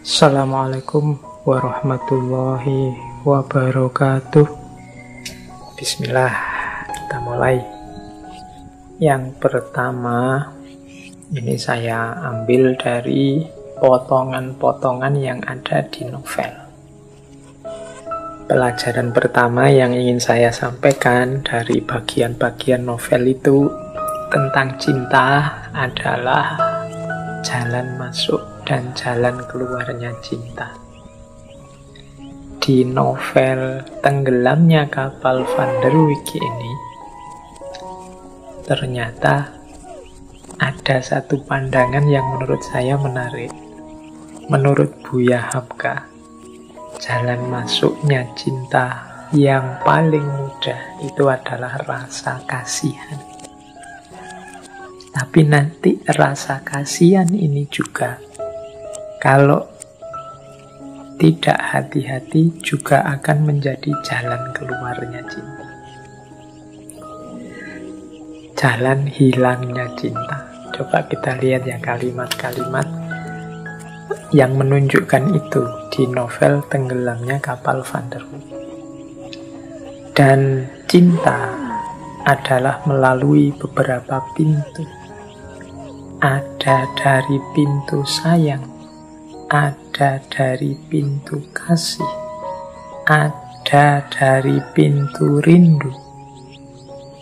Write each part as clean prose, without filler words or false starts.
Assalamualaikum warahmatullahi wabarakatuh. Bismillah, kita mulai. Yang pertama, ini saya ambil dari potongan-potongan yang ada di novel. Pelajaran pertama yang ingin saya sampaikan dari bagian-bagian novel itu tentang cinta adalah jalan masuk dan jalan keluarnya cinta. Di novel Tenggelamnya Kapal Van der Wijk ini, ternyata ada satu pandangan yang menurut saya menarik. Menurut Buya Hamka, jalan masuknya cinta yang paling mudah itu adalah rasa kasihan. Tapi nanti rasa kasihan ini juga, kalau tidak hati-hati, juga akan menjadi jalan keluarnya cinta. Jalan hilangnya cinta. Coba kita lihat ya kalimat-kalimat yang menunjukkan itu di novel Tenggelamnya Kapal Van der Wijk. Dan cinta adalah melalui beberapa pintu. Ada dari pintu sayang, ada dari pintu kasih, ada dari pintu rindu.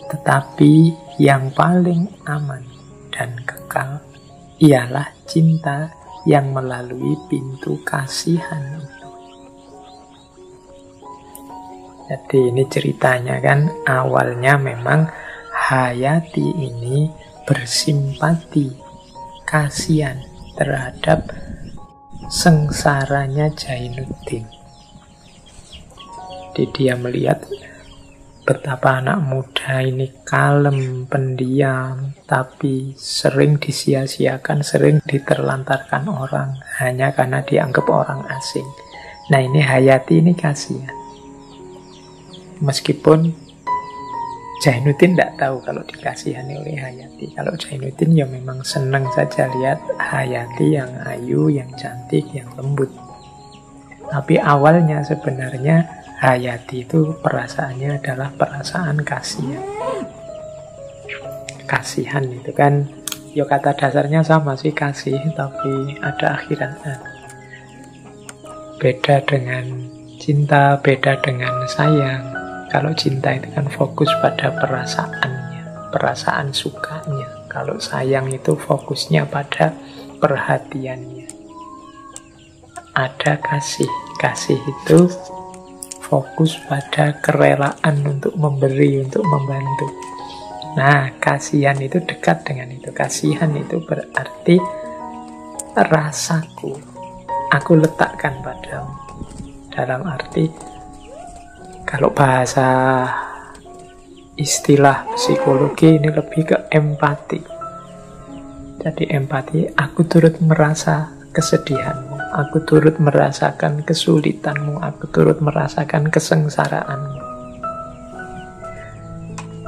Tetapi yang paling aman dan kekal ialah cinta yang melalui pintu kasihan itu. Jadi ini ceritanya kan, awalnya memang Hayati ini bersimpati, kasihan terhadap sengsaranya Jainuddin. Jadi dia melihat betapa anak muda ini kalem, pendiam, tapi sering disia-siakan, sering diterlantarkan orang hanya karena dianggap orang asing. Nah, ini Hayati ini kasihan. Meskipun Jainuddin tidak tahu kalau dikasihani oleh Hayati. Kalau Jainuddin ya memang senang saja lihat Hayati yang ayu, yang cantik, yang lembut. Tapi awalnya sebenarnya Hayati itu perasaannya adalah perasaan kasihan. Kasihan itu kan, ya kata dasarnya sama sih, kasih, tapi ada akhiratnya. Beda dengan cinta, beda dengan sayang. Kalau cinta itu kan fokus pada perasaannya, perasaan sukanya. Kalau sayang itu fokusnya pada perhatiannya. Ada kasih. Kasih itu fokus pada kerelaan untuk memberi, untuk membantu. Nah, kasihan itu dekat dengan itu. Kasihan itu berarti rasaku, aku letakkan padamu. Dalam arti, kalau bahasa istilah psikologi ini lebih ke empati. Jadi empati, aku turut merasa kesedihanmu, aku turut merasakan kesulitanmu, aku turut merasakan kesengsaraanmu.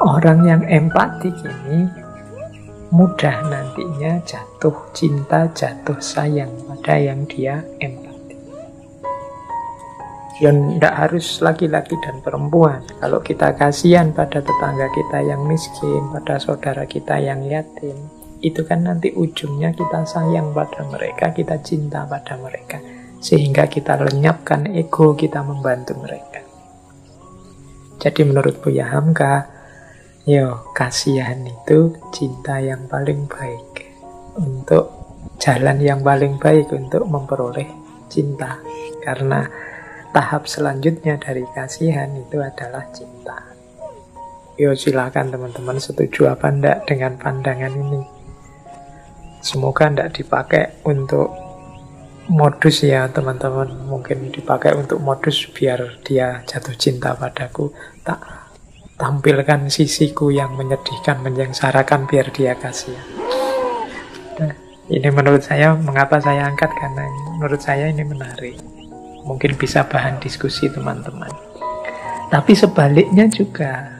Orang yang empati ini mudah nantinya jatuh cinta, jatuh sayang pada yang dia empati. Ya tidak harus laki-laki dan perempuan. Kalau kita kasihan pada tetangga kita yang miskin, pada saudara kita yang yatim, itu kan nanti ujungnya kita sayang pada mereka, kita cinta pada mereka, sehingga kita lenyapkan ego kita membantu mereka. Jadi menurut Buya Hamka, kasihan itu cinta yang paling baik, untuk jalan yang paling baik untuk memperoleh cinta. Karena tahap selanjutnya dari kasihan itu adalah cinta. Silakan teman-teman setuju apa enggak dengan pandangan ini. Semoga enggak dipakai untuk modus ya teman-teman. Mungkin dipakai untuk modus biar dia jatuh cinta padaku. Tak tampilkan sisiku yang menyedihkan, menyengsarakan biar dia kasihan. Nah, ini menurut saya, mengapa saya angkat, karena menurut saya ini menarik. Mungkin bisa bahan diskusi teman-teman. Tapi sebaliknya juga,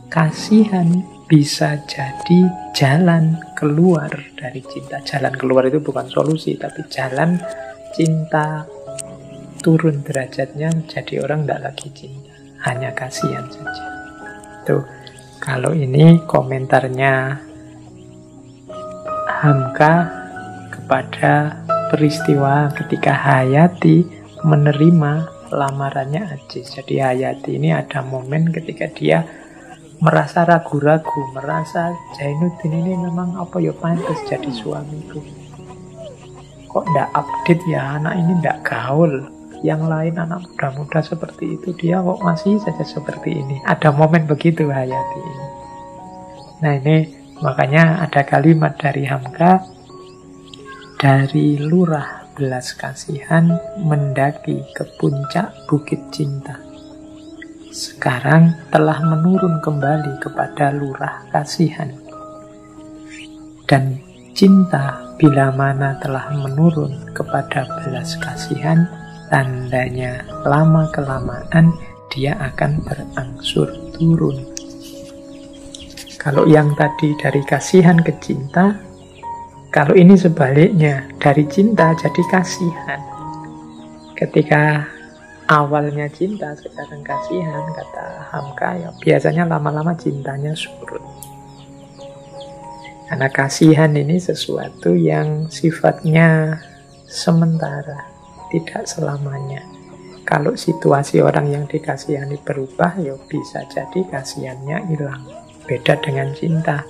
kasihan bisa jadi jalan keluar dari cinta. Jalan keluar itu bukan solusi, tapi jalan cinta turun derajatnya, jadi orang tidak lagi cinta, hanya kasihan saja. Tuh, kalau ini komentarnya Hamka kepada peristiwa ketika Hayati menerima lamarannya Ajis. Jadi Hayati ini ada momen ketika dia merasa ragu-ragu, merasa Jainuddin ini memang apa ya pantas jadi suamiku. Kok ndak update ya, anak ini ndak gaul. Yang lain anak muda-muda seperti itu, dia kok masih saja seperti ini. Ada momen begitu Hayati ini. Nah ini makanya ada kalimat dari Hamka, dari lurah belas kasihan mendaki ke puncak bukit cinta. Sekarang telah menurun kembali kepada lurah kasihan. Dan cinta bila mana telah menurun kepada belas kasihan, tandanya lama-kelamaan dia akan berangsur turun. Kalau yang tadi dari kasihan ke cinta, kalau ini sebaliknya, dari cinta jadi kasihan. Ketika awalnya cinta, sekarang kasihan, kata Hamka, ya biasanya lama-lama cintanya surut. Karena kasihan ini sesuatu yang sifatnya sementara, tidak selamanya. Kalau situasi orang yang dikasihani berubah, ya bisa jadi kasihannya hilang. Beda dengan cinta.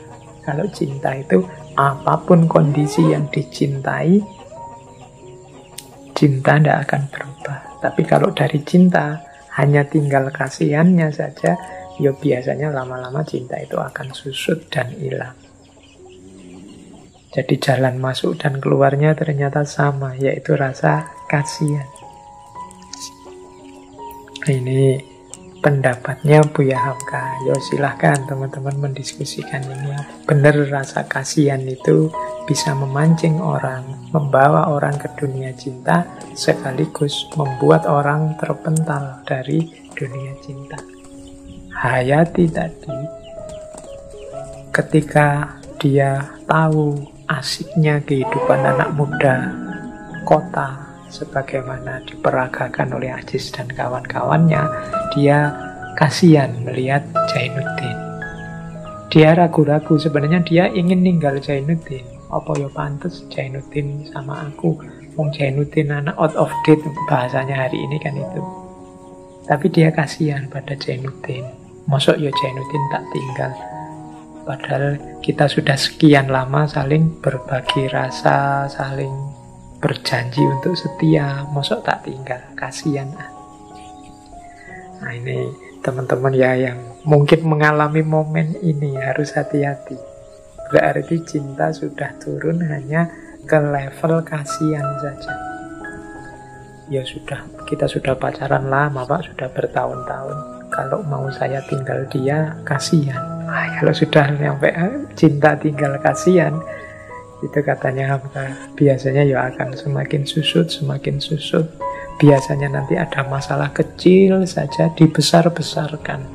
Kalau cinta itu apapun kondisi yang dicintai, cinta tidak akan berubah. Tapi kalau dari cinta hanya tinggal kasihannya saja, ya biasanya lama-lama cinta itu akan susut dan hilang. Jadi jalan masuk dan keluarnya ternyata sama, yaitu rasa kasihan. Ini pendapatnya Buya Hamka. Yo silahkan teman-teman mendiskusikan ini. Benar rasa kasihan itu bisa memancing orang, membawa orang ke dunia cinta, sekaligus membuat orang terpental dari dunia cinta. Hayati tadi, ketika dia tahu asiknya kehidupan anak muda kota sebagaimana diperagakan oleh Ajis dan kawan-kawannya, dia kasihan melihat Jainuddin. Dia ragu-ragu, sebenarnya dia ingin ninggal Jainuddin. Apa ya pantes Jainuddin sama aku? Wong Jainuddin anak out of date, bahasanya hari ini kan itu. Tapi dia kasihan pada Jainuddin. Mosok ya Jainuddin tak tinggal. Padahal kita sudah sekian lama saling berbagi rasa, saling berjanji untuk setia, mosok tak tinggal, kasihan. Nah ini teman-teman ya yang mungkin mengalami momen ini harus hati-hati. Berarti cinta sudah turun hanya ke level kasihan saja. Ya sudah, kita sudah pacaran lama Pak, sudah bertahun-tahun. Kalau mau saya tinggal dia, kasihan. Kalau sudah sampai cinta tinggal kasihan, itu katanya biasanya ya akan semakin susut. Biasanya nanti ada masalah kecil saja dibesar-besarkan.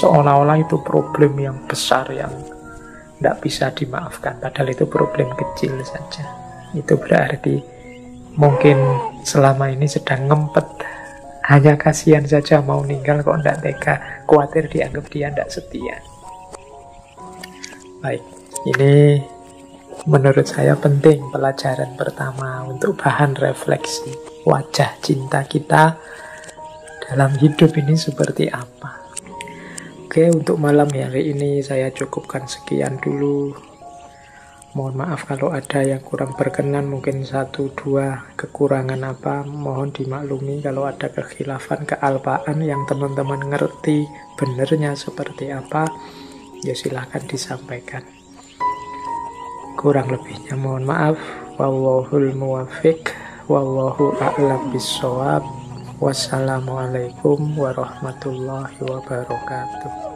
Seolah-olah itu problem yang besar yang tidak bisa dimaafkan. Padahal itu problem kecil saja. Itu berarti mungkin selama ini sedang ngempet. Hanya kasihan saja mau ninggal kok tidak tega. Khawatir dianggap dia tidak setia. Baik, ini menurut saya penting pelajaran pertama untuk bahan refleksi. Wajah cinta kita dalam hidup ini seperti apa. Oke, untuk malam hari ini saya cukupkan sekian dulu. Mohon maaf kalau ada yang kurang berkenan, mungkin 1-2 kekurangan apa, mohon dimaklumi. Kalau ada kekhilafan, kealpaan yang teman-teman ngerti benernya seperti apa, ya silahkan disampaikan. Kurang lebihnya mohon maaf. Wallahul muwaffiq, wallahu a'lam bissawab. Wassalamualaikum warahmatullahi wabarakatuh.